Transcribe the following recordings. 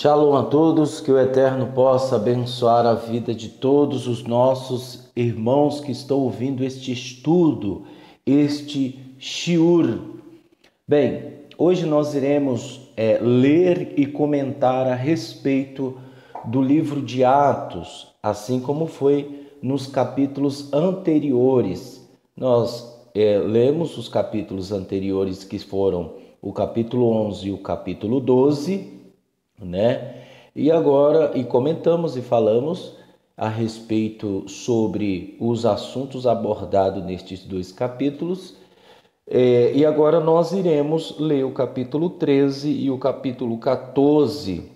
Shalom a todos, que o Eterno possa abençoar a vida de todos os nossos irmãos que estão ouvindo este estudo, este shiur. Bem, hoje nós iremos ler e comentar a respeito do livro de Atos, assim como foi nos capítulos anteriores. Nós lemos os capítulos anteriores, que foram o capítulo 11 e o capítulo 12, né? E agora comentamos e falamos a respeito sobre os assuntos abordados nestes dois capítulos. E agora nós iremos ler o capítulo 13 e o capítulo 14,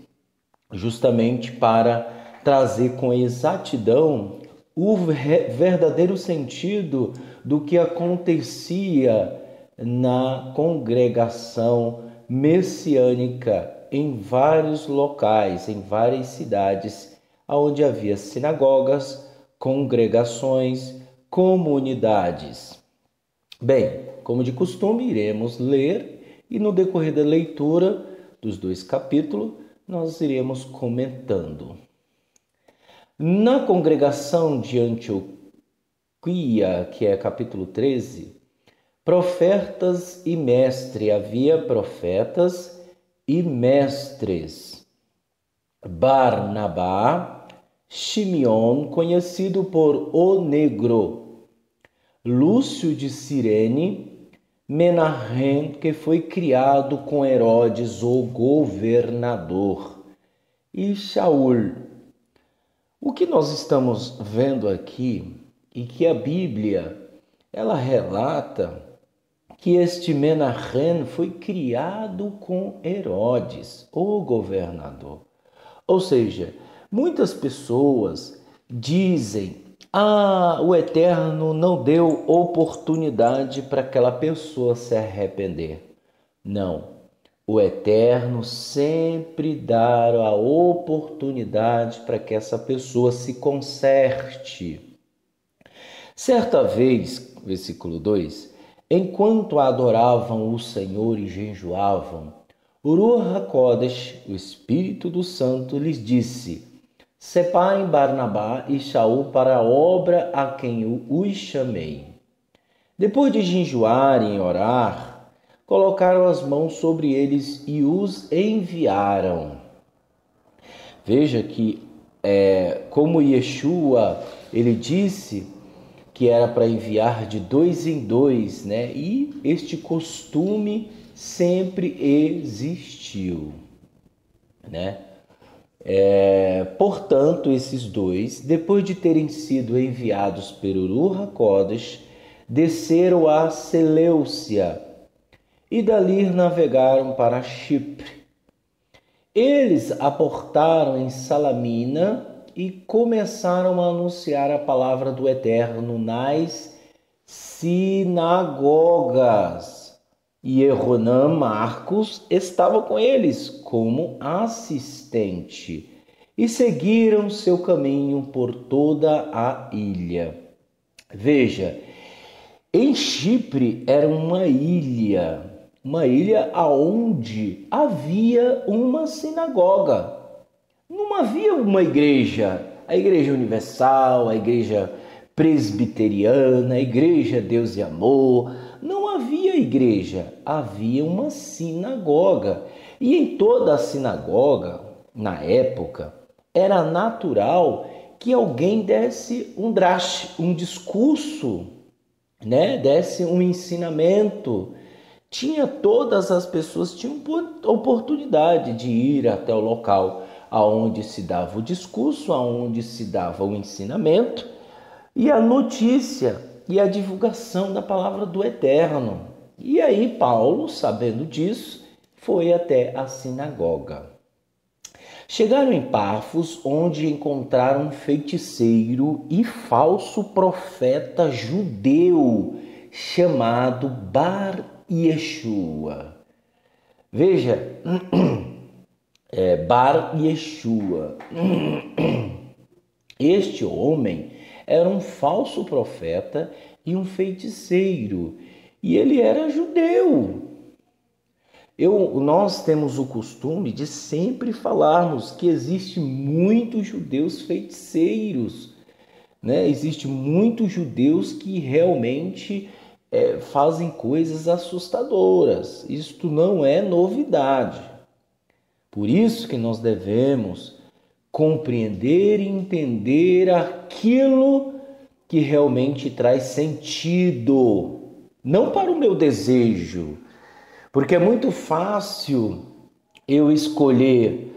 justamente para trazer com exatidão o verdadeiro sentido do que acontecia na congregação messiânica em vários locais, em várias cidades, onde havia sinagogas, congregações, comunidades. Bem, como de costume, iremos ler e no decorrer da leitura dos dois capítulos, nós iremos comentando. Na congregação de Antioquia, que é capítulo 13, profetas e mestre, havia profetas e mestres. Barnabá, Shimeon, conhecido por O Negro, Lúcio de Cirene, Menahem, que foi criado com Herodes, o governador, e Shaul. O que nós estamos vendo aqui e que a Bíblia ela relata que este Menahem foi criado com Herodes, o governador. Ou seja, muitas pessoas dizem: o Eterno não deu oportunidade para aquela pessoa se arrepender. Não, o Eterno sempre dá a oportunidade para que essa pessoa se conserte. Certa vez, versículo 2, enquanto adoravam o Senhor e jejuavam, o Ruach HaKodesh, o Espírito do Santo, lhes disse: separem Barnabá e Shaul para a obra a quem os chamei. Depois de jejuarem e orar, colocaram as mãos sobre eles e os enviaram. Veja que, como Yeshua, ele disse que era para enviar de dois em dois, né? E este costume sempre existiu, né? Portanto, esses dois, depois de terem sido enviados pelo Ruach HaKodesh, desceram a Seleucia e dali navegaram para Chipre. Eles aportaram em Salamina e começaram a anunciar a palavra do Eterno nas sinagogas. E Yehoanã Marcos estava com eles como assistente. E seguiram seu caminho por toda a ilha. Veja, em Chipre era uma ilha onde havia uma sinagoga. Não havia uma igreja, a Igreja Universal, a Igreja Presbiteriana, a Igreja Deus e Amor. Não havia igreja, havia uma sinagoga. E em toda a sinagoga, na época, era natural que alguém desse um discurso, né? Desse um ensinamento. Todas as pessoas tinham oportunidade de ir até o local aonde se dava o discurso, aonde se dava o ensinamento e a notícia e a divulgação da palavra do Eterno. E aí Paulo, sabendo disso, foi até a sinagoga. Chegaram em Pafos, onde encontraram um feiticeiro e falso profeta judeu chamado Bar Yeshua. Veja, Bar Yeshua. Este homem era um falso profeta e um feiticeiro, e ele era judeu. Nós temos o costume de sempre falarmos que existe muitos judeus feiticeiros, né? Existe muitos judeus que realmente fazem coisas assustadoras. Isto não é novidade. Por isso que nós devemos compreender e entender aquilo que realmente traz sentido, não para o meu desejo, porque é muito fácil eu escolher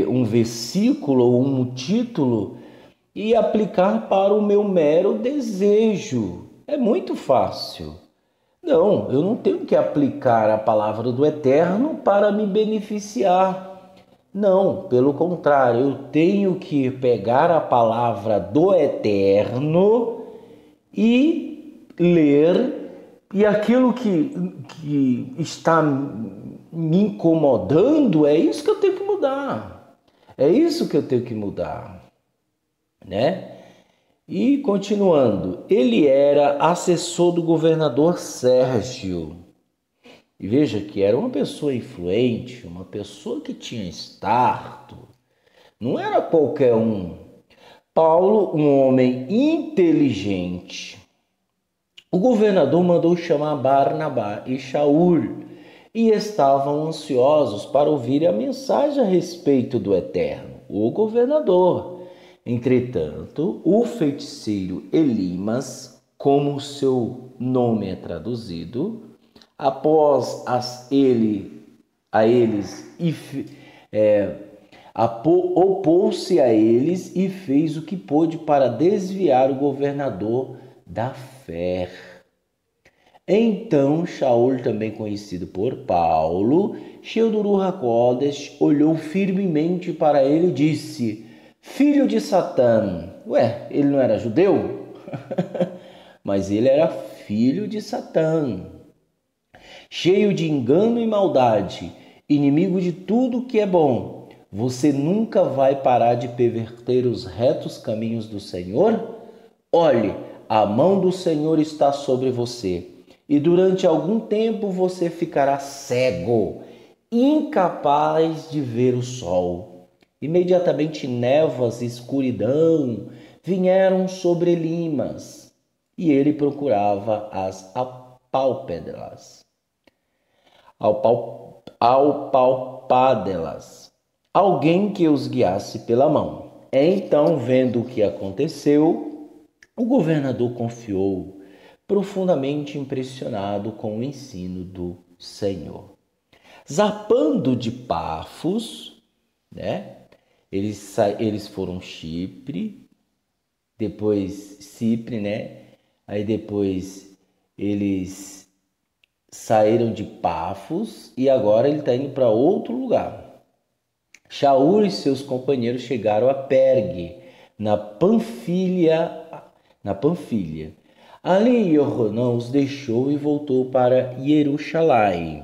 um versículo ou um título e aplicar para o meu mero desejo. É muito fácil. Não, eu não tenho que aplicar a palavra do Eterno para me beneficiar. Não, pelo contrário, eu tenho que pegar a palavra do Eterno e ler, e aquilo que está me incomodando, é isso que eu tenho que mudar. É isso que eu tenho que mudar, né? E continuando, ele era assessor do governador Sérgio. E veja que era uma pessoa influente, uma pessoa que tinha status, não era qualquer um. Paulo, um homem inteligente. O governador mandou chamar Barnabá e Shaul e estavam ansiosos para ouvir a mensagem a respeito do Eterno, o governador. Entretanto, o feiticeiro Elimas, como seu nome é traduzido, após opôs-se a eles e fez o que pôde para desviar o governador da fé. Então Shaul, também conhecido por Paulo, cheio do Ruach HaKodesh, olhou firmemente para ele e disse: Filho de Satã. Ué, ele não era judeu? Mas ele era filho de Satã, cheio de engano e maldade, inimigo de tudo que é bom. Você nunca vai parar de perverter os retos caminhos do Senhor? Olhe, a mão do Senhor está sobre você, e durante algum tempo você ficará cego, incapaz de ver o sol. Imediatamente névoas e escuridão vieram sobre Elimas, e ele procurava as apalpá-las, alguém que os guiasse pela mão. Então, vendo o que aconteceu, o governador confiou, profundamente impressionado com o ensino do Senhor. Zarpando de Pafos, né? Eles foram Chipre, depois Cipre, né? Aí depois eles saíram de Pafos e agora ele está indo para outro lugar. Shaul e seus companheiros chegaram a Pergue, na Panfilha. Ali Yohanan os deixou e voltou para Jerusalém.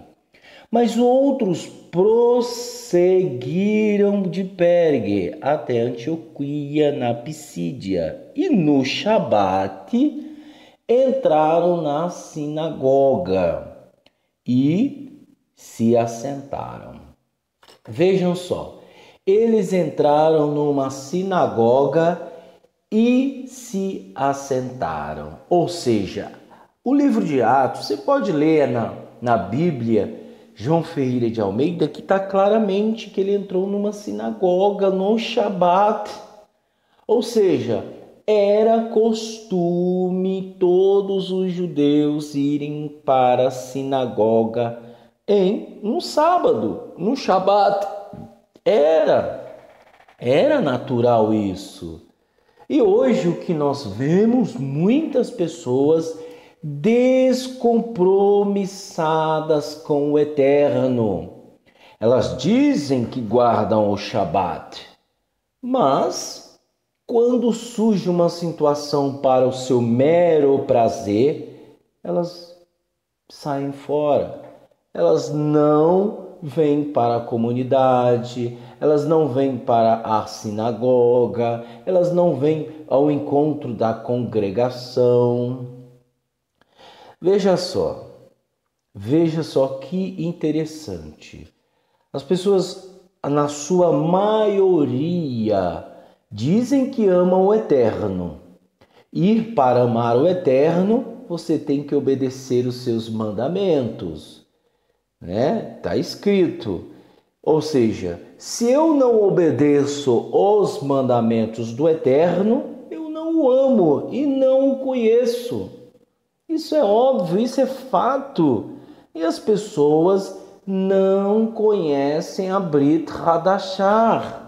Mas outros prosseguiram de Pergue até Antioquia, na Pisídia, e no Shabat entraram na sinagoga e se assentaram. Vejam só, eles entraram numa sinagoga e se assentaram. Ou seja, o livro de Atos, você pode ler na Bíblia, João Ferreira de Almeida, que está claramente que ele entrou numa sinagoga no Shabat. Ou seja, era costume todos os judeus irem para a sinagoga no sábado, no Shabat. Era natural isso. E hoje o que nós vemos, muitas pessoas descompromissadas com o Eterno. Elas dizem que guardam o Shabat, mas quando surge uma situação para o seu mero prazer, elas saem fora. Elas não vêm para a comunidade, elas não vêm para a sinagoga, elas não vêm ao encontro da congregação. Veja só, Veja só que interessante. As pessoas, na sua maioria, dizem que amam o eterno. E para amar o eterno, você tem que obedecer os seus mandamentos, né? Está escrito. Ou seja, se eu não obedeço os mandamentos do eterno, eu não o amo e não o conheço. Isso é óbvio, isso é fato. E as pessoas não conhecem a Brit Hadashah.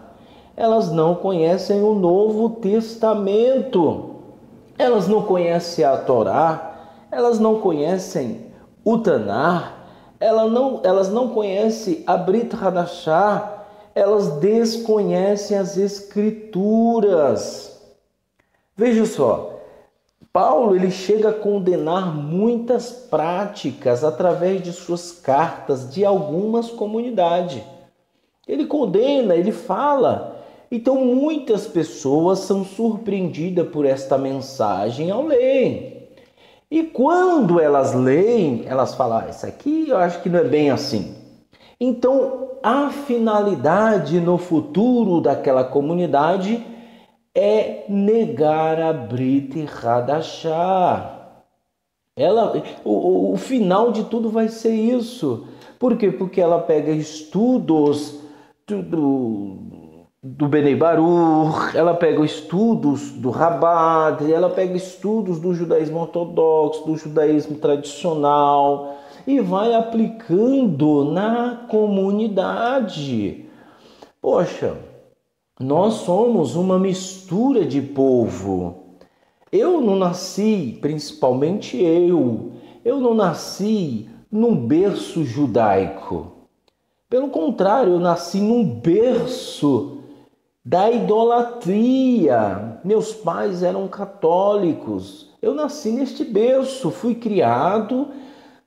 Elas não conhecem o Novo Testamento. Elas não conhecem a Torá. Elas não conhecem o Tanar. Elas não conhecem a Brit Hadashah. Elas desconhecem as Escrituras. Veja só. Paulo ele chega a condenar muitas práticas através de suas cartas de algumas comunidades. Ele condena, ele fala. Então muitas pessoas são surpreendidas por esta mensagem ao lerem. E quando elas leem, elas falam, isso aqui eu acho que não é bem assim. Então a finalidade no futuro daquela comunidade é negar a Brit Hadashah. O final de tudo vai ser isso. Por quê? Porque ela pega estudos do Bnei Baruch, ela pega estudos do Rabat, ela pega estudos do judaísmo ortodoxo, do judaísmo tradicional e vai aplicando na comunidade. Poxa, nós somos uma mistura de povo. Eu não nasci, principalmente eu não nasci num berço judaico. Pelo contrário, eu nasci num berço da idolatria. Meus pais eram católicos. Eu nasci neste berço, fui criado,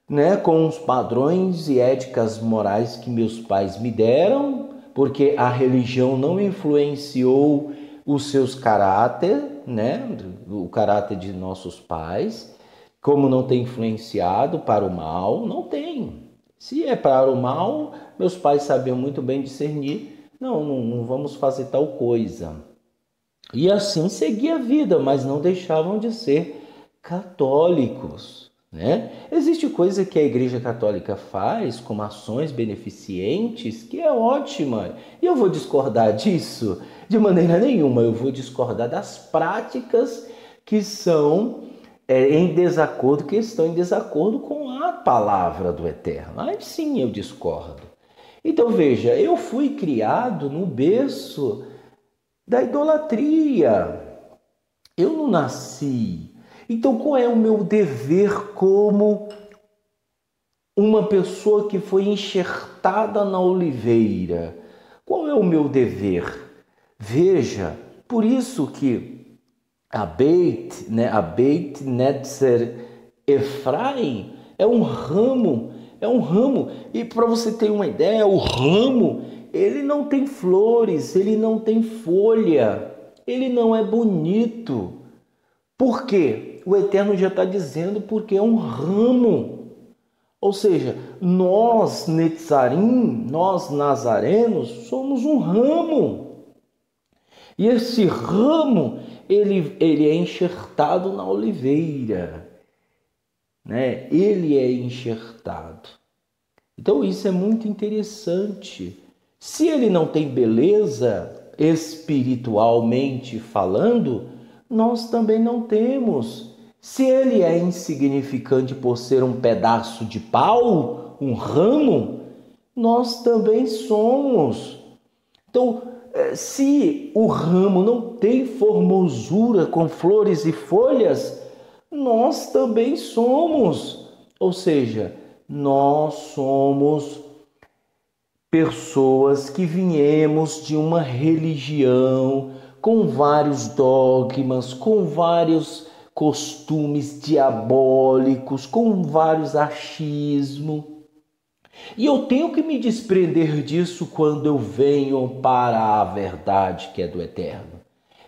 né, com os padrões e éticas morais que meus pais me deram, porque a religião não influenciou os seus caráter, né? O caráter de nossos pais, como não tem influenciado para o mal, não tem. Se é para o mal, meus pais sabiam muito bem discernir, não vamos fazer tal coisa. E assim seguia a vida, mas não deixavam de ser católicos. Né? Existe coisa que a Igreja Católica faz como ações beneficentes que é ótima. E eu vou discordar disso? De maneira nenhuma. Eu vou discordar das práticas que são em desacordo, que estão em desacordo com a palavra do Eterno. Aí sim eu discordo. Então veja, eu fui criado no berço da idolatria. Eu não nasci. Então, qual é o meu dever como uma pessoa que foi enxertada na oliveira? Qual é o meu dever? Veja, por isso que a Beit Netzer Efraim é um ramo. E para você ter uma ideia, o ramo, ele não tem flores, ele não tem folha, ele não é bonito. Por quê? O Eterno já está dizendo porque é um ramo. Ou seja, nós, Netzarim, nós nazarenos, somos um ramo. E esse ramo, ele é enxertado na oliveira. Né? Ele é enxertado. Então isso é muito interessante. Se ele não tem beleza, espiritualmente falando, nós também não temos. Se ele é insignificante por ser um pedaço de pau, um ramo, nós também somos. Então, se o ramo não tem formosura com flores e folhas, nós também somos. Ou seja, nós somos pessoas que viemos de uma religião com vários dogmas, com vários costumes diabólicos, com vários achismos. E eu tenho que me desprender disso quando eu venho para a verdade que é do Eterno.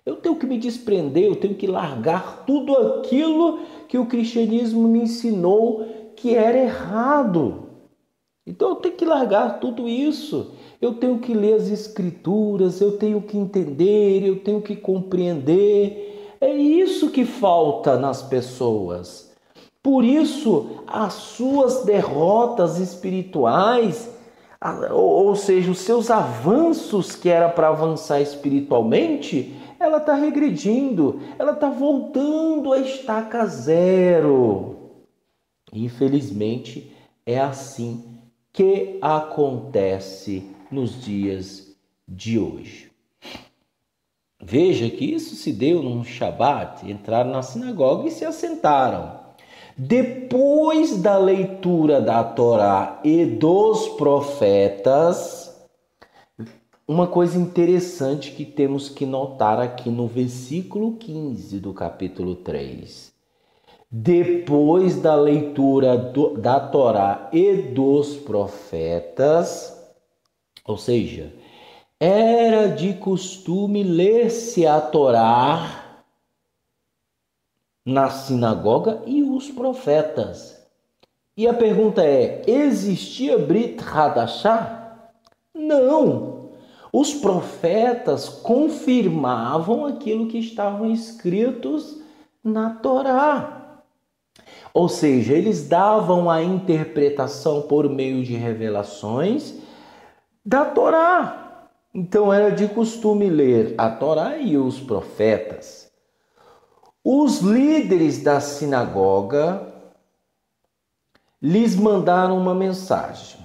Eu tenho que me desprender, eu tenho que largar tudo aquilo que o cristianismo me ensinou que era errado. Então eu tenho que largar tudo isso. Eu tenho que ler as escrituras, eu tenho que entender, eu tenho que compreender. É isso que falta nas pessoas. Por isso, as suas derrotas espirituais, ou seja, os seus avanços que era para avançar espiritualmente, ela está regredindo, ela está voltando a estaca zero. Infelizmente, é assim que acontece nos dias de hoje. Veja que isso se deu num Shabat, entraram na sinagoga e se assentaram. Depois da leitura da Torá e dos profetas, uma coisa interessante que temos que notar aqui no versículo 15 do capítulo 3. Depois da leitura da Torá e dos profetas, ou seja, era de costume ler-se a Torá na sinagoga e os profetas. E a pergunta é, existia Brit Hadashah? Não. Os profetas confirmavam aquilo que estavam escritos na Torá. Ou seja, eles davam a interpretação por meio de revelações da Torá. Então era de costume ler a Torá e os profetas. Os líderes da sinagoga lhes mandaram uma mensagem.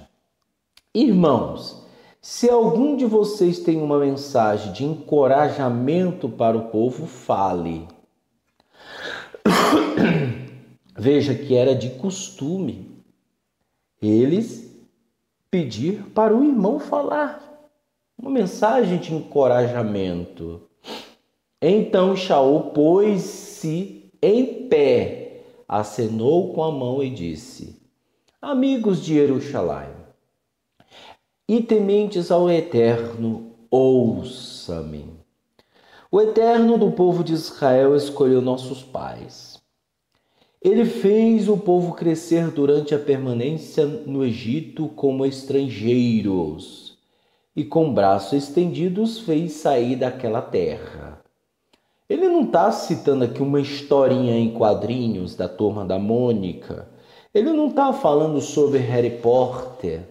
Irmãos, se algum de vocês tem uma mensagem de encorajamento para o povo, fale. Veja que era de costume eles pedir para o irmão falar uma mensagem de encorajamento. Então Shaul pôs-se em pé, acenou com a mão e disse: Amigos de Jerusalém, e tementes ao Eterno, ouça-me. O Eterno do povo de Israel escolheu nossos pais. Ele fez o povo crescer durante a permanência no Egito como estrangeiros e com braços estendidos fez sair daquela terra. Ele não está citando aqui uma historinha em quadrinhos da Turma da Mônica. Ele não está falando sobre Harry Potter.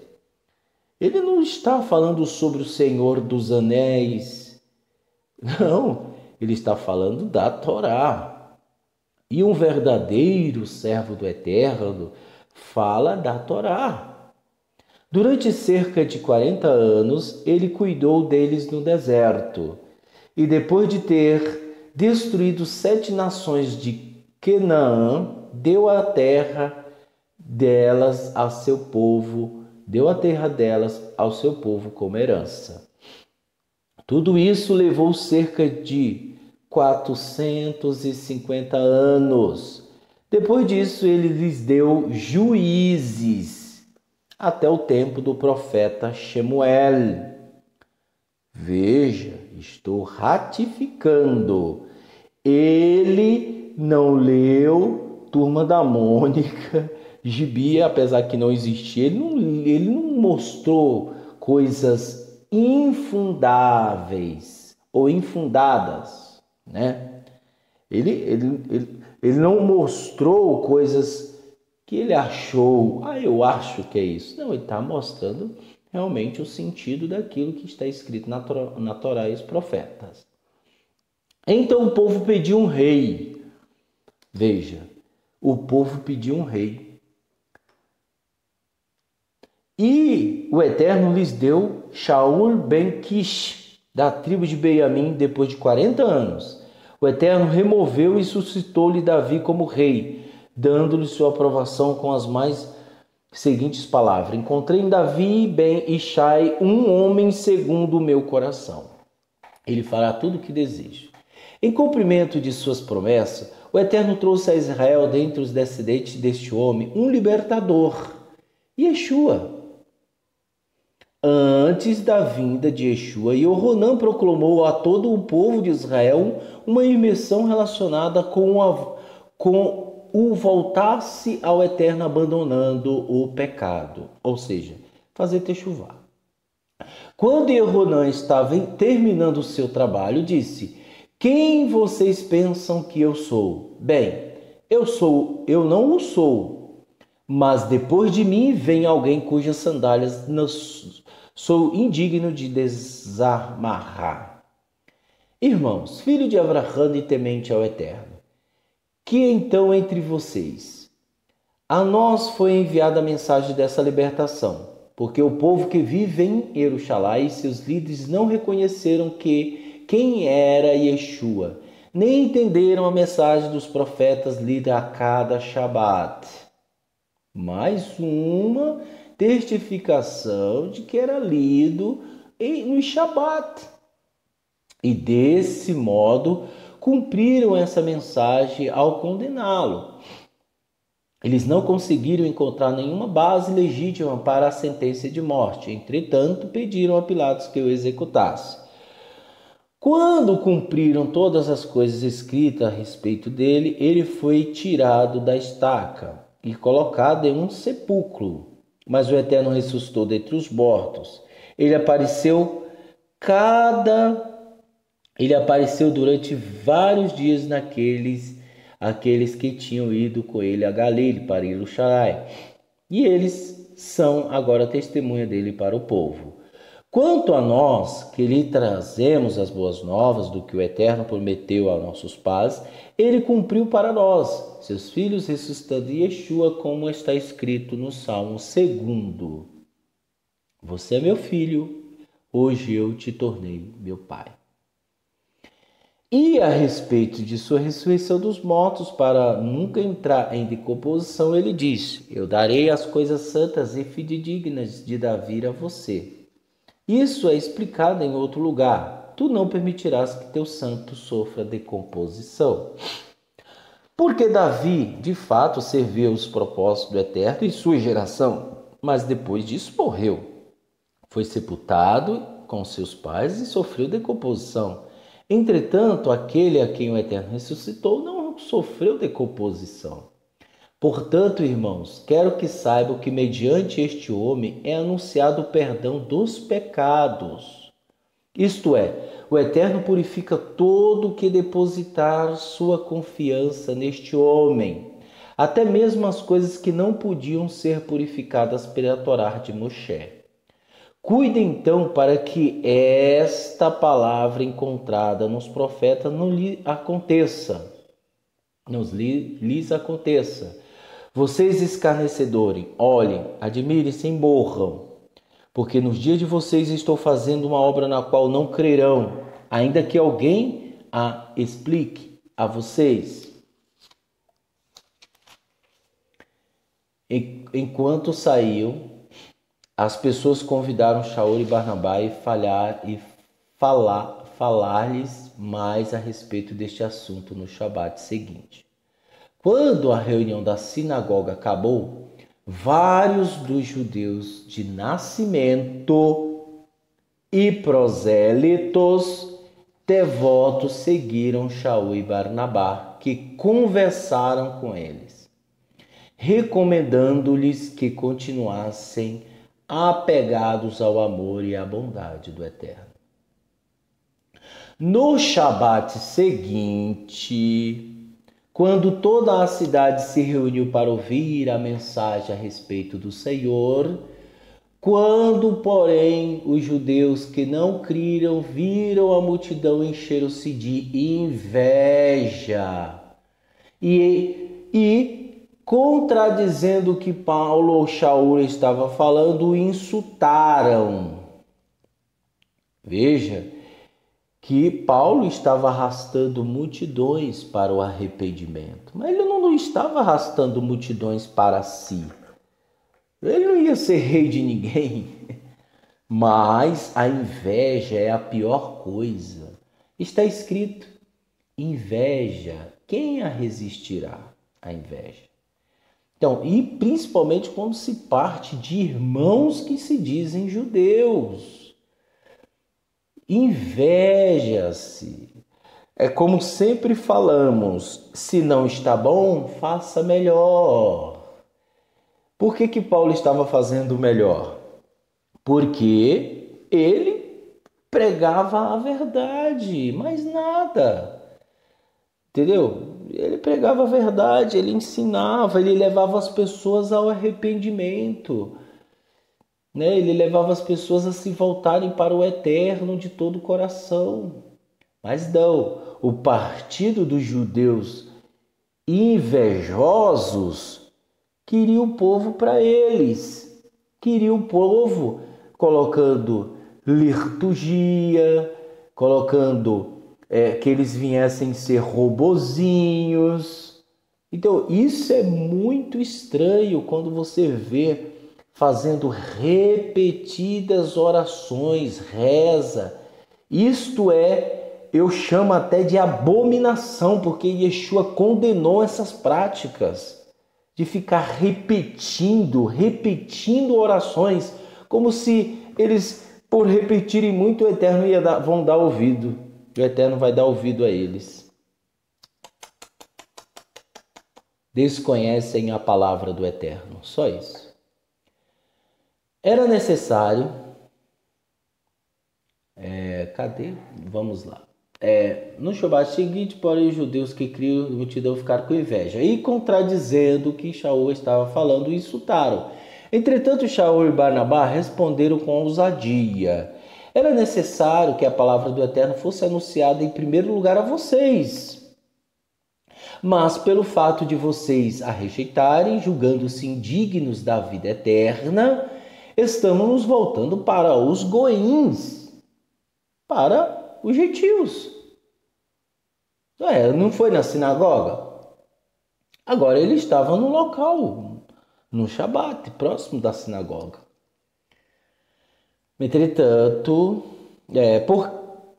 Ele não está falando sobre o Senhor dos Anéis. Não, ele está falando da Torá. E um verdadeiro servo do Eterno fala da Torá. Durante cerca de 40 anos, ele cuidou deles no deserto. E depois de ter destruído 7 nações de Canaã, deu a terra delas ao seu povo, como herança. Tudo isso levou cerca de 450 anos. Depois disso, ele lhes deu juízes até o tempo do profeta Shemuel. Veja, estou ratificando. Ele não leu Turma da Mônica, Gibi, apesar que não existia. Ele não mostrou coisas infundáveis ou infundadas, né? Ele não mostrou coisas que ele achou, eu acho que é isso. Não, ele está mostrando realmente o sentido daquilo que está escrito na Torá e os profetas. Então o povo pediu um rei. Veja, o povo pediu um rei. E o Eterno lhes deu Shaul ben Kish, da tribo de Benjamim, depois de 40 anos. O Eterno removeu e suscitou-lhe Davi como rei, dando-lhe sua aprovação com as mais seguintes palavras: encontrei em Davi ben Ishai um homem segundo o meu coração. Ele fará tudo o que desejo. Em cumprimento de suas promessas, o Eterno trouxe a Israel, dentre os descendentes deste homem, um libertador, Yeshua. Antes da vinda de Yeshua, Yohanan proclamou a todo o povo de Israel uma imersão relacionada com o voltasse ao Eterno abandonando o pecado, ou seja, fazer techuvá. Quando Yehoanã estava terminando o seu trabalho, disse: quem vocês pensam que eu sou? Bem, eu não o sou, mas depois de mim vem alguém cujas sandálias não sou indigno de desamarrar. Irmãos, filho de Abraão e temente ao Eterno, que então entre vocês, a nós foi enviada a mensagem dessa libertação, porque o povo que vive em Jerusalém e seus líderes não reconheceram quem era Yeshua, nem entenderam a mensagem dos profetas lida a cada Shabat. Mais uma testificação de que era lido no Shabat. E desse modo cumpriram essa mensagem ao condená-lo. Eles não conseguiram encontrar nenhuma base legítima para a sentença de morte. Entretanto, pediram a Pilatos que o executasse. Quando cumpriram todas as coisas escritas a respeito dele, ele foi tirado da estaca e colocado em um sepulcro. Mas o Eterno ressuscitou dentre os mortos. Ele apareceu durante vários dias aqueles que tinham ido com ele a Galilei para Jerusalém. E eles são agora testemunha dele para o povo. Quanto a nós, que lhe trazemos as boas novas do que o Eterno prometeu a nossos pais, ele cumpriu para nós, seus filhos, ressuscitando Yeshua, como está escrito no Salmo 2. Você é meu filho, hoje eu te tornei meu pai. E a respeito de sua ressurreição dos mortos, para nunca entrar em decomposição, ele diz: eu darei as coisas santas e fidedignas de Davi a você. Isso é explicado em outro lugar. Tu não permitirás que teu santo sofra decomposição. Porque Davi, de fato, serviu os propósitos do Eterno em sua geração, mas depois disso morreu. Foi sepultado com seus pais e sofreu decomposição. Entretanto, aquele a quem o Eterno ressuscitou não sofreu decomposição. Portanto, irmãos, quero que saibam que mediante este homem é anunciado o perdão dos pecados. Isto é, o Eterno purifica todo que depositar sua confiança neste homem, até mesmo as coisas que não podiam ser purificadas pela Torá de Moshe. Cuide então para que esta palavra encontrada nos profetas não lhes aconteça. Vocês escarnecedores, olhem, admirem-se e morram, porque nos dias de vocês estou fazendo uma obra na qual não crerão, ainda que alguém a explique a vocês. Enquanto saíam, as pessoas convidaram Shaul e Barnabá e falar-lhes mais a respeito deste assunto no Shabat seguinte. Quando a reunião da sinagoga acabou, vários dos judeus de nascimento e prosélitos devotos seguiram Shaul e Barnabá, que conversaram com eles, recomendando-lhes que continuassem apegados ao amor e à bondade do Eterno. No Shabat seguinte, quando toda a cidade se reuniu para ouvir a mensagem a respeito do Senhor, quando, porém, os judeus que não criram viram a multidão encheram-se de inveja e contradizendo o que Paulo ou Shaul estava falando, o insultaram. Veja que Paulo estava arrastando multidões para o arrependimento, mas ele não estava arrastando multidões para si. Ele não ia ser rei de ninguém. Mas a inveja é a pior coisa. Está escrito: inveja, quem a resistirá à inveja? Então, e principalmente quando se parte de irmãos que se dizem judeus. Inveja-se. É como sempre falamos, se não está bom, faça melhor. Por que Paulo estava fazendo melhor? Porque ele pregava a verdade, mais nada. Entendeu? Ele pregava a verdade, ele ensinava, ele levava as pessoas ao arrependimento, né? Ele levava as pessoas a se voltarem para o eterno de todo o coração. Mas não, o partido dos judeus invejosos queria o povo para eles, queria o povo colocando liturgia, colocando que eles viessem ser robozinhos. Então, isso é muito estranho quando você vê fazendo repetidas orações, reza. Isto eu chamo até de abominação, porque Yeshua condenou essas práticas de ficar repetindo orações, como se eles, por repetirem muito, o Eterno vão dar ouvido. O Eterno vai dar ouvido a eles. Desconhecem a palavra do Eterno, só isso. Era necessário... cadê? Vamos lá. No Shabat seguinte, porém, os judeus que criam multidão ficaram com inveja e contradizendo o que Shaul estava falando, insultaram. Entretanto, Shaul e Barnabá responderam com ousadia. Era necessário que a palavra do Eterno fosse anunciada em primeiro lugar a vocês. Mas pelo fato de vocês a rejeitarem, julgando-se indignos da vida eterna, estamos nos voltando para os goíns, para os gentios. Não foi na sinagoga? Agora ele estava no local, no Shabat, próximo da sinagoga. Entretanto,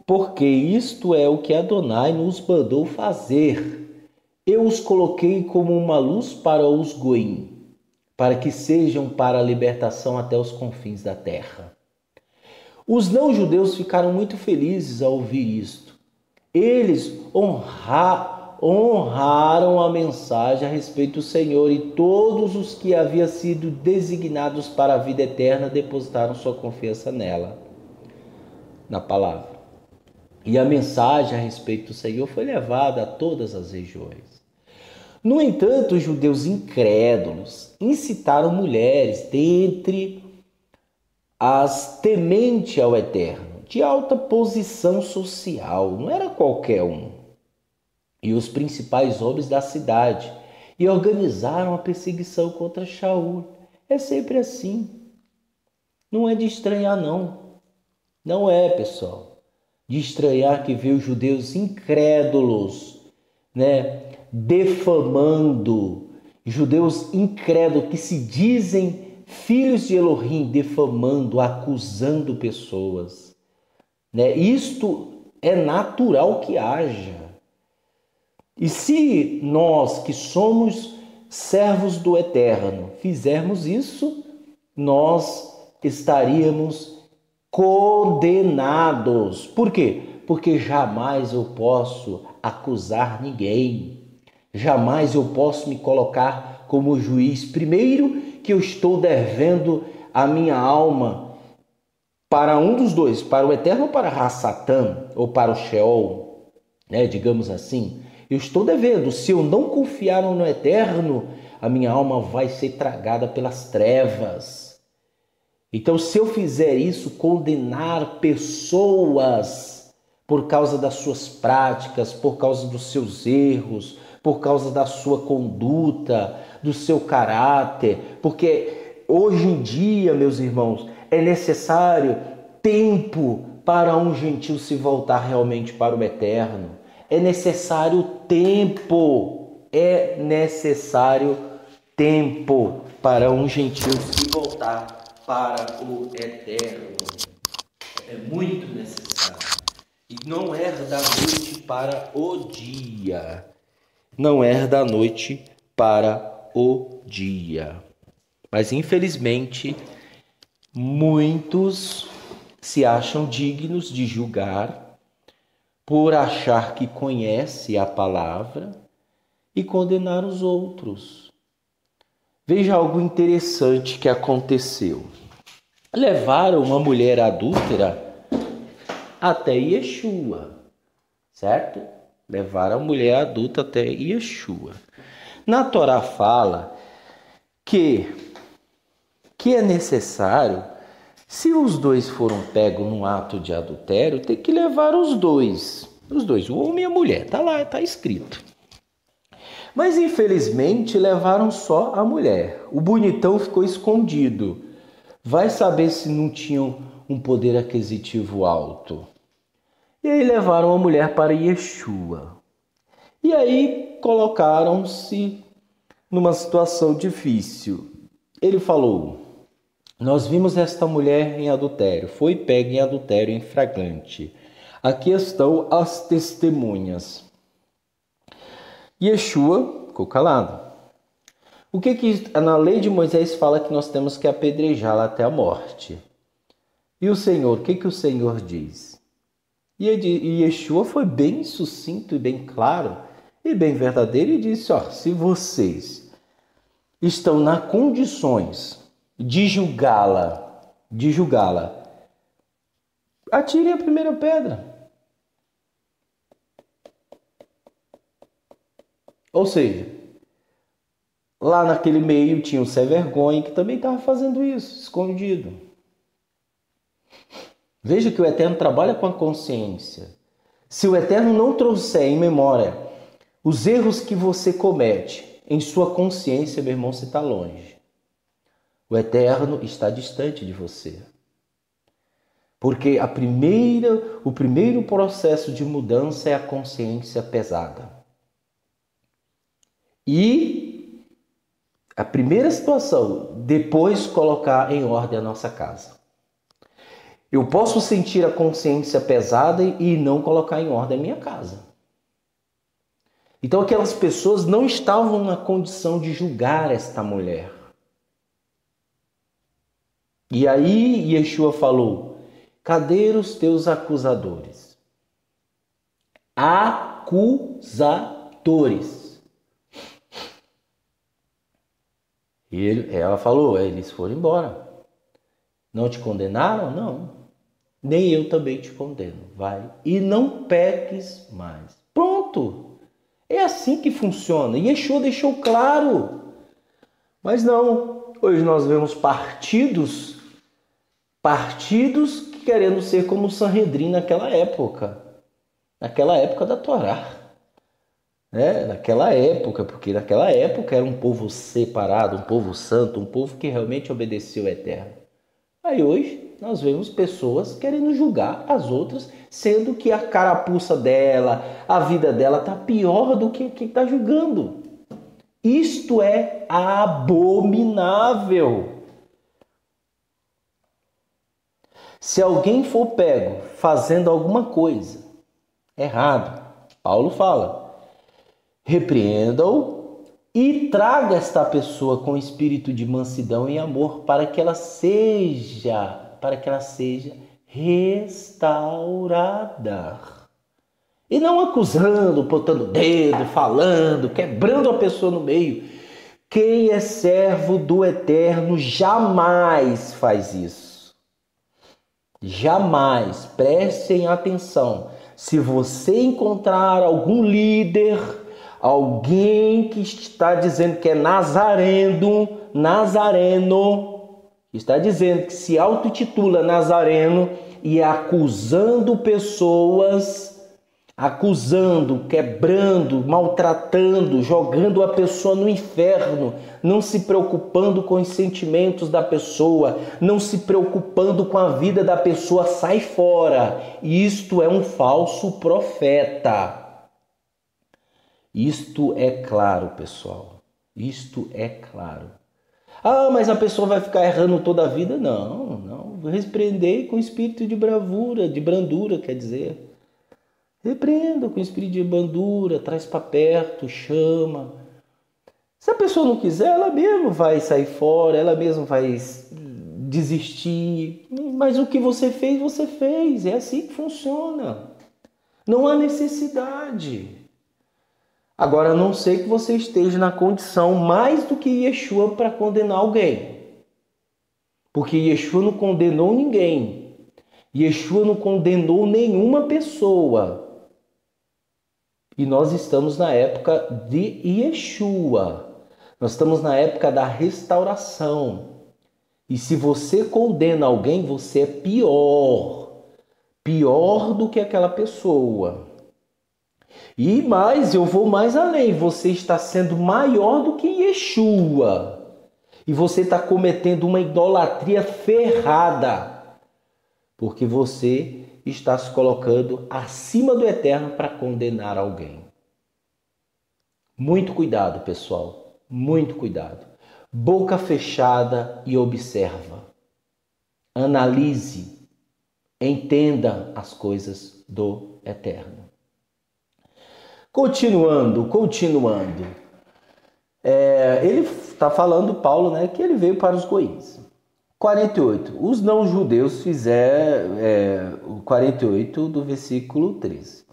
porque isto é o que Adonai nos mandou fazer. Eu os coloquei como uma luz para os goim, para que sejam para a libertação até os confins da terra. Os não-judeus ficaram muito felizes ao ouvir isto. Eles honraram a mensagem a respeito do Senhor e todos os que haviam sido designados para a vida eterna depositaram sua confiança nela, na palavra. E a mensagem a respeito do Senhor foi levada a todas as regiões. No entanto, os judeus incrédulos incitaram mulheres dentre as temente ao Eterno, de alta posição social, não era qualquer um, e os principais homens da cidade, e organizaram a perseguição contra Shaul. É sempre assim. Não é de estranhar, não. Não é, pessoal. De estranhar que vê os judeus incrédulos, defamando, judeus incrédulos que se dizem filhos de Elohim, defamando, acusando pessoas. Isto é natural que haja. E se nós que somos servos do Eterno fizermos isso, nós estaríamos condenados. Por quê? Porque jamais eu posso acusar ninguém. Jamais eu posso me colocar como juiz. Primeiro, que eu estou devendo a minha alma para um dos dois, para o Eterno ou para Hassatã, ou para o Sheol, digamos assim. Eu estou devendo. Se eu não confiar no Eterno, a minha alma vai ser tragada pelas trevas. Então, se eu fizer isso, condenar pessoas por causa das suas práticas, por causa dos seus erros, por causa da sua conduta, do seu caráter, porque hoje em dia, meus irmãos, é necessário tempo para um gentil se voltar realmente para o Eterno. É necessário tempo para um gentil se voltar para o Eterno. É muito necessário. E não é da noite para o dia. Não é da noite para o dia. Mas, infelizmente, muitos se acham dignos de julgar por achar que conhece a palavra e condenar os outros. Veja algo interessante que aconteceu. Levaram uma mulher adúltera até Yeshua, certo? Levaram a mulher adulta até Yeshua. Na Torá fala que é necessário, se os dois foram pegos num ato de adultério, tem que levar os dois, o homem e a mulher, tá lá, tá escrito. Mas infelizmente levaram só a mulher. O bonitão ficou escondido. Vai saber se não tinham um poder aquisitivo alto. E aí levaram a mulher para Yeshua. E aí colocaram-se numa situação difícil. Ele falou: nós vimos esta mulher em adultério, foi pega em adultério em flagrante. Aqui estão as testemunhas. Yeshua ficou calado. O que na lei de Moisés fala que nós temos que apedrejá-la até a morte? E o Senhor, o que o Senhor diz? E Yeshua foi bem sucinto e bem claro e bem verdadeiro e disse: se vocês estão nas condições de julgá-la, atirem a primeira pedra. Ou seja, lá naquele meio tinha o sem vergonha que também estava fazendo isso, escondido. Veja que o Eterno trabalha com a consciência. Se o Eterno não trouxer em memória os erros que você comete em sua consciência, meu irmão, você está longe. O Eterno está distante de você. Porque o primeiro processo de mudança é a consciência pesada. E a primeira situação, depois colocar em ordem a nossa casa. Eu posso sentir a consciência pesada e não colocar em ordem a minha casa. Então aquelas pessoas não estavam na condição de julgar esta mulher. E aí Yeshua falou: cadê os teus acusadores? Acusadores. E ela falou: eles foram embora. Não te condenaram? Não. Nem eu também te condeno. Vai e não peques mais. Pronto. É assim que funciona. E Yeshua deixou claro. Mas não. Hoje nós vemos partidos querendo ser como o Sanhedrin naquela época da Torá. Naquela época, porque naquela época era um povo separado, um povo santo, um povo que realmente obedeceu ao Eterno. Aí hoje nós vemos pessoas querendo julgar as outras, sendo que a carapuça dela, a vida dela está pior do que quem está julgando. Isto é abominável. Se alguém for pego fazendo alguma coisa errado, Paulo fala: repreenda-o e traga esta pessoa com espírito de mansidão e amor para que ela seja restaurada. E não acusando, botando o dedo, falando, quebrando a pessoa no meio. Quem é servo do Eterno jamais faz isso. Jamais. Prestem atenção. Se você encontrar algum líder, alguém que está dizendo que é nazareno, que está dizendo que se autotitula nazareno e acusando pessoas, quebrando, maltratando, jogando a pessoa no inferno, não se preocupando com os sentimentos da pessoa, não se preocupando com a vida da pessoa, sai fora. Isto é um falso profeta. Isto é claro, pessoal. Isto é claro. Mas a pessoa vai ficar errando toda a vida? Não. Repreendei com espírito de bravura, de brandura, quer dizer. Repreenda com espírito de brandura, traz para perto, chama. Se a pessoa não quiser, ela mesma vai sair fora, ela mesma vai desistir. Mas o que você fez, você fez. É assim que funciona. Não há necessidade. Agora, a não sei que você esteja na condição mais do que Yeshua para condenar alguém. Porque Yeshua não condenou ninguém. Yeshua não condenou nenhuma pessoa. E nós estamos na época de Yeshua. Nós estamos na época da restauração. E se você condena alguém, você é pior. Pior do que aquela pessoa. E mais, eu vou mais além. Você está sendo maior do que Yeshua. E você está cometendo uma idolatria ferrada. Porque você está se colocando acima do Eterno para condenar alguém. Muito cuidado, pessoal. Muito cuidado. Boca fechada e observa. Analise. Entenda as coisas do Eterno. Continuando. Ele está falando, Paulo, né, que ele veio para os goíns. 48. Os não-judeus fizeram... 48 do versículo 13.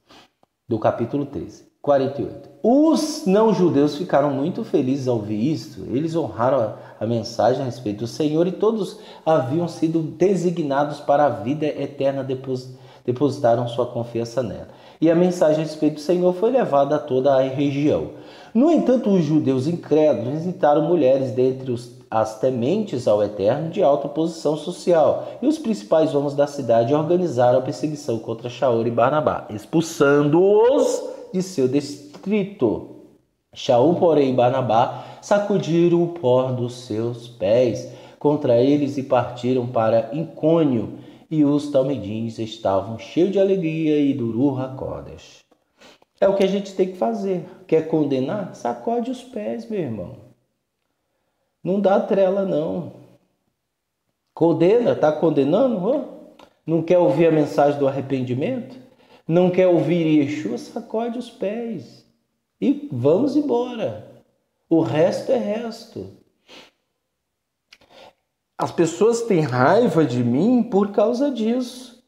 Do capítulo 13. 48. Os não-judeus ficaram muito felizes ao ouvir isto. Eles honraram a mensagem a respeito do Senhor e todos haviam sido designados para a vida eterna, depositaram sua confiança nela. E a mensagem a respeito do Senhor foi levada a toda a região. No entanto, os judeus incrédulos visitaram mulheres dentre as tementes ao Eterno de alta posição social, e os principais homens da cidade organizaram a perseguição contra Shaul e Barnabá, expulsando-os de seu distrito. Shaul, porém, e Barnabá sacudiram o pó dos seus pés contra eles e partiram para Icônio, e os talmidins estavam cheios de alegria e do Ruach HaKodesh. É o que a gente tem que fazer. Quer condenar? Sacode os pés, meu irmão. Não dá trela, não. Condena, está condenando? Não quer ouvir a mensagem do arrependimento? Não quer ouvir Yeshua? Sacode os pés. E vamos embora. O resto é resto. As pessoas têm raiva de mim por causa disso.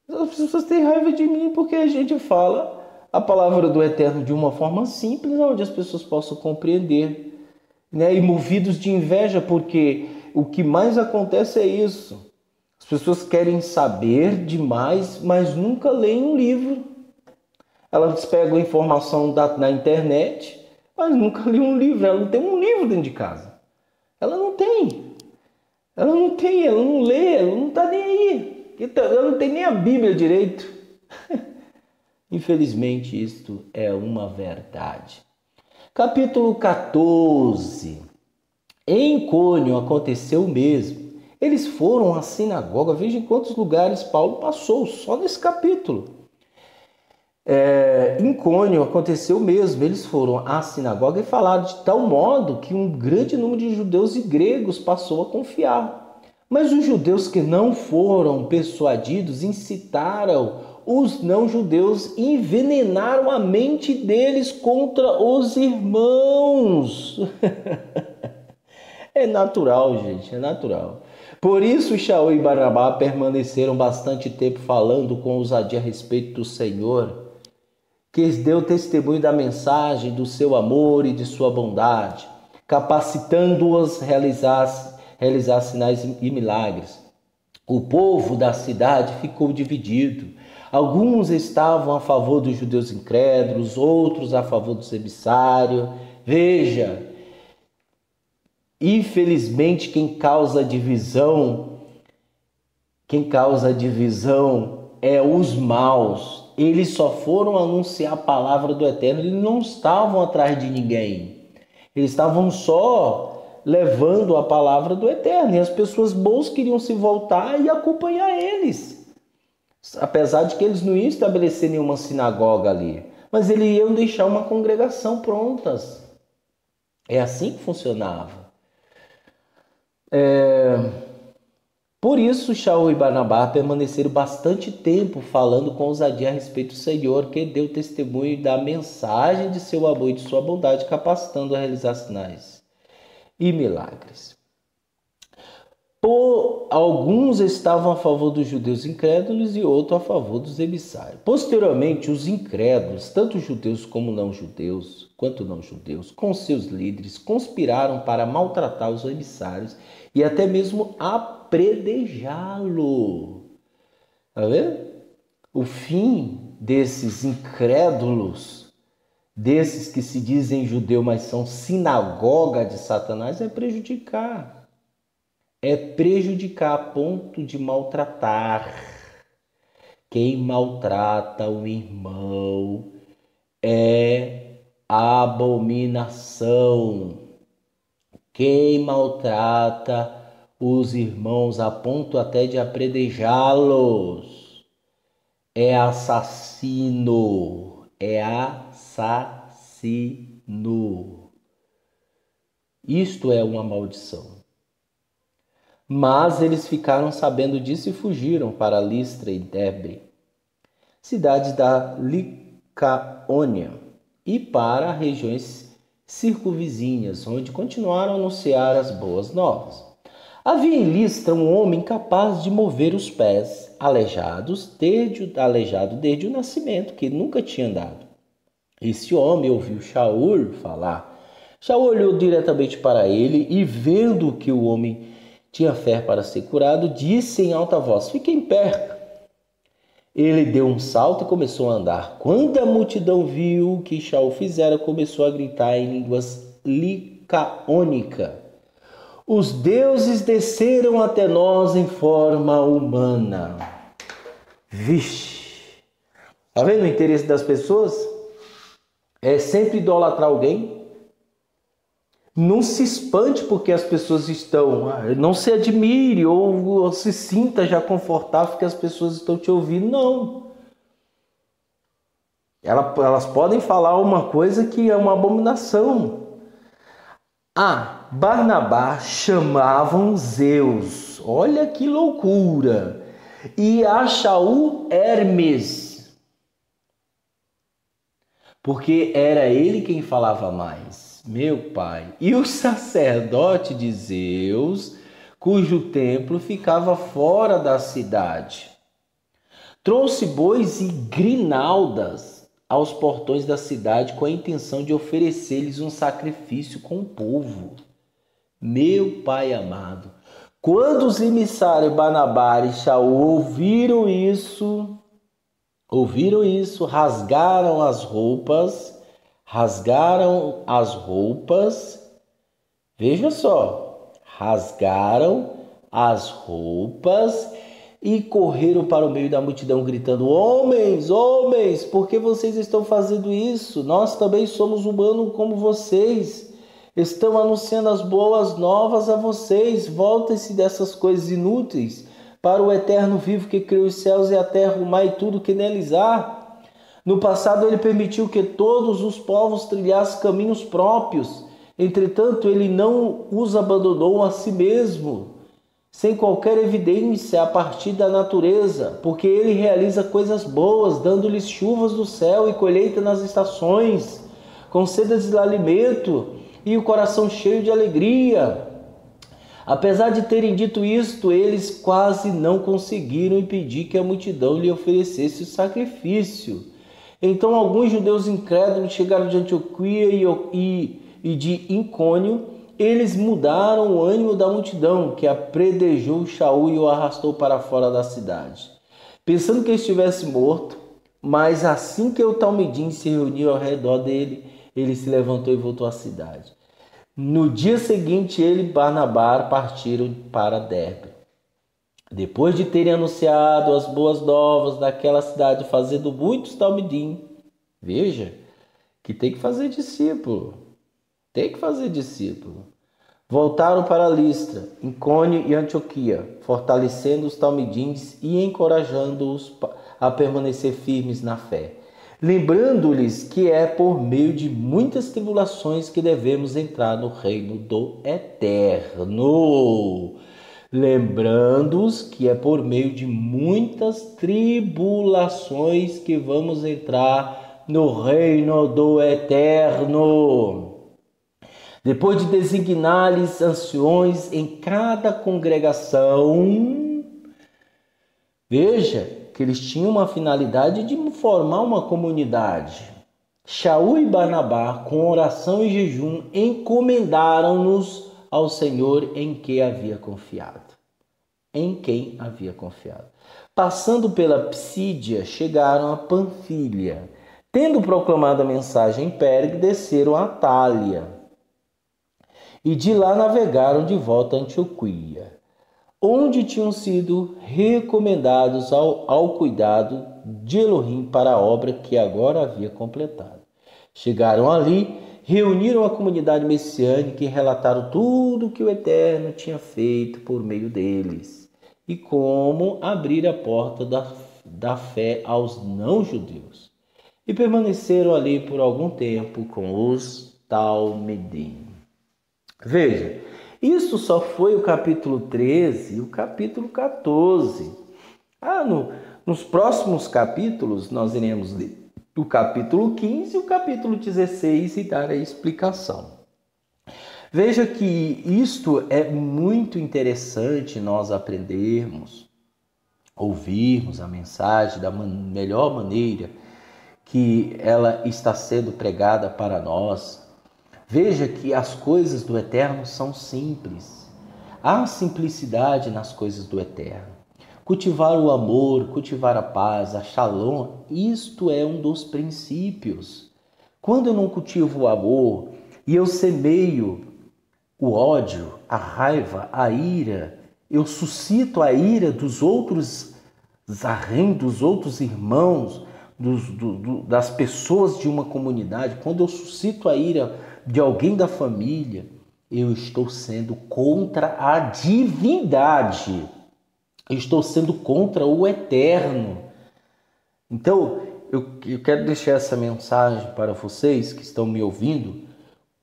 As pessoas têm raiva de mim porque a gente fala a palavra do Eterno de uma forma simples, onde as pessoas possam compreender, né? E movidos de inveja, porque o que mais acontece é isso. As pessoas querem saber demais, mas nunca leem um livro. Elas pegam a informação na internet, mas nunca lêem um livro. Ela não tem um livro dentro de casa. Ela não tem. Ela não lê, ela não está nem aí. Ela não tem nem a Bíblia direito. Infelizmente, isto é uma verdade. Capítulo 14. Em Icônio aconteceu o mesmo. Eles foram à sinagoga. Veja em quantos lugares Paulo passou, só nesse capítulo. Em Icônio aconteceu o mesmo. Eles foram à sinagoga e falaram de tal modo que um grande número de judeus e gregos passou a confiar. Mas os judeus que não foram persuadidos incitaram os não-judeus e envenenaram a mente deles contra os irmãos. É natural, gente, é natural. Por isso, Shaul e Barnabá permaneceram bastante tempo falando com ousadia a respeito do Senhor, que deu testemunho da mensagem, do seu amor e de sua bondade, capacitando-os a realizar sinais e milagres. O povo da cidade ficou dividido. Alguns estavam a favor dos judeus incrédulos, outros a favor do emissário. Veja, infelizmente quem causa divisão é os maus. Eles só foram anunciar a palavra do Eterno, eles não estavam atrás de ninguém. Eles estavam só levando a palavra do Eterno. E as pessoas boas queriam se voltar e acompanhar eles. Apesar de que eles não iam estabelecer nenhuma sinagoga ali. Mas eles iam deixar uma congregação prontas. É assim que funcionava. Por isso, Shaul e Barnabá permaneceram bastante tempo falando com ousadia a respeito do Senhor, que deu testemunho da mensagem de seu amor e de sua bondade, capacitando a realizar sinais e milagres. Alguns estavam a favor dos judeus incrédulos e outros a favor dos emissários. Posteriormente, os incrédulos, tanto judeus como não judeus, com seus líderes, conspiraram para maltratar os emissários e até mesmo apredejá-lo. Tá vendo? O fim desses incrédulos, desses que se dizem judeu, mas são sinagoga de Satanás, é prejudicar. É prejudicar a ponto de maltratar. Quem maltrata o irmão é abominação. Quem maltrata os irmãos a ponto até de apredejá-los é assassino. É assassino. Isto é uma maldição. Mas eles ficaram sabendo disso e fugiram para Listra e Derbe, cidades da Licaônia, e para regiões circunvizinhas, onde continuaram a anunciar as boas novas. Havia em Listra um homem capaz de mover os pés, aleijado desde o nascimento, que nunca tinha andado. Esse homem ouviu Shaul falar. Shaul olhou diretamente para ele e, vendo que o homem tinha fé para ser curado, disse em alta voz: fiquem perto. Ele deu um salto e começou a andar. Quando a multidão viu o que Shaul fizera, começou a gritar em línguas licaônica: os deuses desceram até nós em forma humana. Vixe! Está vendo o interesse das pessoas? É sempre idolatrar alguém. Não se espante porque as pessoas estão, não se admire ou se sinta já confortável porque as pessoas estão te ouvindo, não. Elas podem falar uma coisa que é uma abominação. Barnabá chamavam Zeus, olha que loucura, e a Shaul Hermes, porque era ele quem falava mais. Meu pai, e o sacerdote de Zeus, cujo templo ficava fora da cidade, trouxe bois e grinaldas aos portões da cidade com a intenção de oferecer-lhes um sacrifício com o povo. Meu pai amado, quando os emissários Barnabá e Shaul ouviram isso, rasgaram as roupas, veja só, rasgaram as roupas e correram para o meio da multidão gritando: homens, por que vocês estão fazendo isso? Nós também somos humanos como vocês. Estão anunciando as boas novas a vocês. Voltem-se dessas coisas inúteis para o eterno vivo que criou os céus e a terra, o mar e tudo que neles há. No passado ele permitiu que todos os povos trilhassem caminhos próprios. Entretanto, ele não os abandonou a si mesmo, sem qualquer evidência a partir da natureza, porque ele realiza coisas boas, dando-lhes chuvas do céu e colheita nas estações, conceda-lhes alimento e o coração cheio de alegria. Apesar de terem dito isto, eles quase não conseguiram impedir que a multidão lhe oferecesse o sacrifício. Então alguns judeus incrédulos chegaram de Antioquia e de Icônio. Eles mudaram o ânimo da multidão, que apredejou Shaul e o arrastou para fora da cidade, pensando que ele estivesse morto. Mas assim que o Talmidim se reuniu ao redor dele, ele se levantou e voltou à cidade. No dia seguinte, ele e Barnabá partiram para Derbe. Depois de terem anunciado as boas novas daquela cidade, fazendo muitos talmidim, veja que tem que fazer discípulo, voltaram para Listra, Icônio e Antioquia, fortalecendo os talmidins e encorajando-os a permanecer firmes na fé, lembrando-lhes que é por meio de muitas tribulações que devemos entrar no reino do Eterno. Lembrando-os que é por meio de muitas tribulações que vamos entrar no reino do Eterno. Depois de designar-lhes anciões em cada congregação, veja que eles tinham uma finalidade de formar uma comunidade. Shaul e Barnabá, com oração e jejum, encomendaram-nos ao Senhor em que havia confiado. Em quem havia confiado. Passando pela Psídia, chegaram a Panfilha. Tendo proclamado a mensagem em Pergue, desceram a Atália. E de lá navegaram de volta a Antioquia, onde tinham sido recomendados ao cuidado de Elohim para a obra que agora havia completado. Chegaram ali, reuniram a comunidade messiânica e relataram tudo que o Eterno tinha feito por meio deles e como abrir a porta da fé aos não-judeus. E permaneceram ali por algum tempo com os Talmidim. Veja, isso só foi o capítulo 13 e o capítulo 14. Nos próximos capítulos nós iremos ler o capítulo 15 e o capítulo 16 e dar a explicação. Veja que isto é muito interessante nós aprendermos, ouvirmos a mensagem da melhor maneira que ela está sendo pregada para nós. Veja que as coisas do Eterno são simples. Há simplicidade nas coisas do Eterno. Cultivar o amor, cultivar a paz, a shalom, isto é um dos princípios. Quando eu não cultivo o amor e eu semeio o ódio, a raiva, a ira, eu suscito a ira dos outros dos outros irmãos, das pessoas de uma comunidade, quando eu suscito a ira de alguém da família, eu estou sendo contra a divindade. Eu estou sendo contra o Eterno. Então, eu quero deixar essa mensagem para vocês que estão me ouvindo.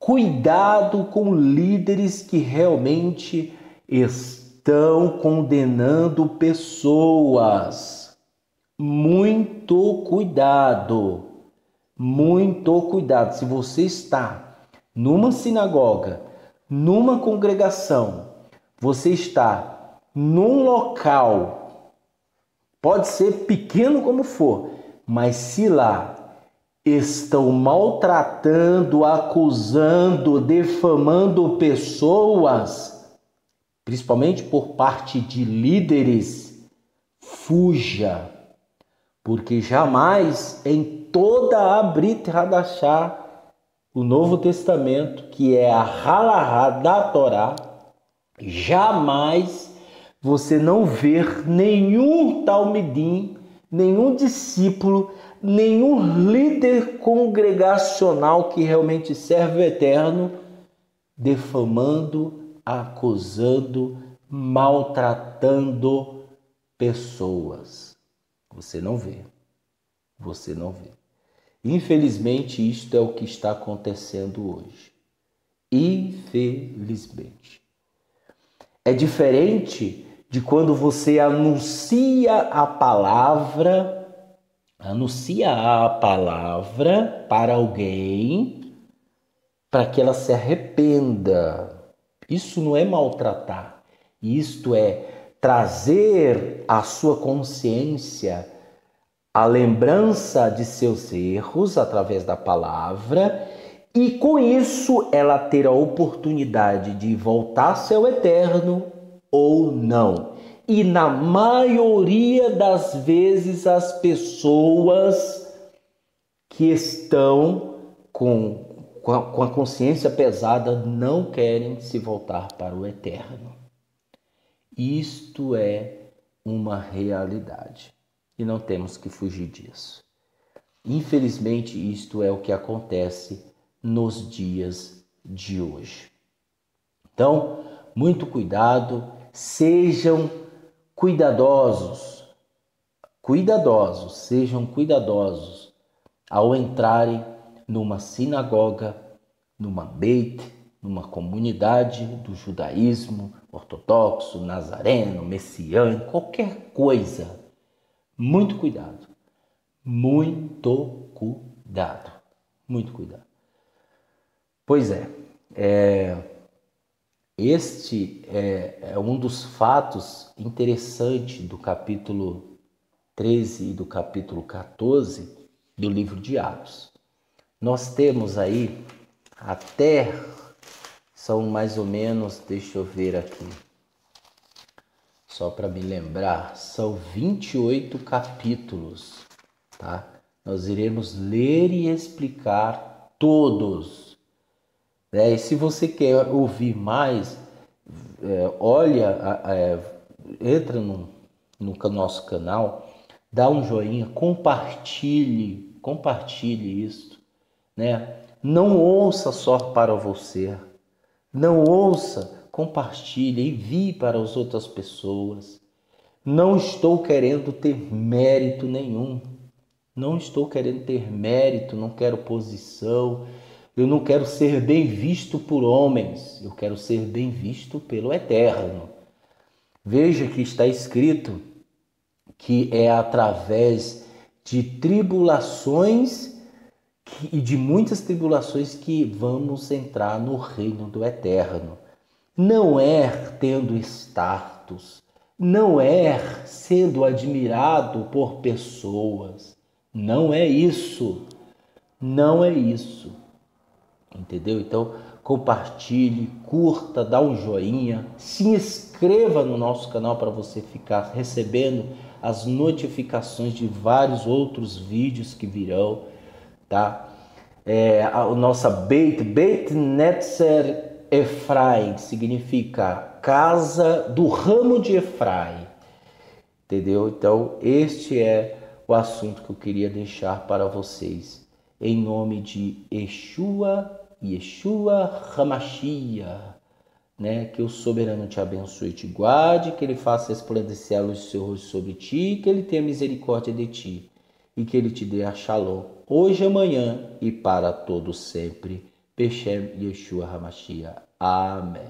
Cuidado com líderes que realmente estão condenando pessoas. Muito cuidado. Muito cuidado. Se você está numa sinagoga, numa congregação, você está num local, pode ser pequeno como for, mas se lá estão maltratando, acusando, defamando pessoas, principalmente por parte de líderes, fuja, porque jamais em toda a Brit Hadashah, o Novo Testamento, que é a Halahá da Torá, jamais você não ver nenhum talmidim, nenhum discípulo, nenhum líder congregacional que realmente serve o Eterno defamando, acusando, maltratando pessoas. Você não vê. Você não vê. Infelizmente, isto é o que está acontecendo hoje. Infelizmente. É diferente de quando você anuncia a palavra para alguém, para que ela se arrependa. Isso não é maltratar. Isto é trazer à sua consciência a lembrança de seus erros através da palavra e com isso ela ter a oportunidade de voltar-se ao Eterno ou não. E na maioria das vezes as pessoas que estão com a consciência pesada não querem se voltar para o Eterno. Isto é uma realidade e não temos que fugir disso. Infelizmente, isto é o que acontece nos dias de hoje. Então, muito cuidado, sejam cuidadosos, sejam cuidadosos ao entrarem numa sinagoga, numa beit, numa comunidade do judaísmo ortodoxo, nazareno, messiânico, qualquer coisa. Muito cuidado, muito cuidado, muito cuidado. Pois é, Este é um dos fatos interessantes do capítulo 13 e do capítulo 14 do livro de Atos. Nós temos aí até, são mais ou menos, deixa eu ver aqui, só para me lembrar, são 28 capítulos, tá? Nós iremos ler e explicar todos, né? E se você quer ouvir mais, entra no nosso canal, dá um joinha, compartilhe isso, né? Não ouça só para você, não ouça, compartilhe, envie para as outras pessoas. Não estou querendo ter mérito nenhum, não estou querendo ter mérito, não quero posição, eu não quero ser bem visto por homens, eu quero ser bem visto pelo Eterno. Veja que está escrito que é através de tribulações e de muitas tribulações que vamos entrar no reino do Eterno. Não é tendo status, não é sendo admirado por pessoas, não é isso, não é isso, entendeu? Então compartilhe, curta, dá um joinha, se inscreva no nosso canal para você ficar recebendo as notificações de vários outros vídeos que virão, tá? A nossa Beit Netzer Efraim significa casa do ramo de Efraim, entendeu? Então este é o assunto que eu queria deixar para vocês, em nome de Yeshua Hamashia, né? Que o soberano te abençoe e te guarde, que ele faça resplandecer a luz do seu rosto sobre ti, que ele tenha misericórdia de ti e que ele te dê a shalom, hoje, amanhã e para todo sempre. Beshem Yeshua Hamashia. Amém.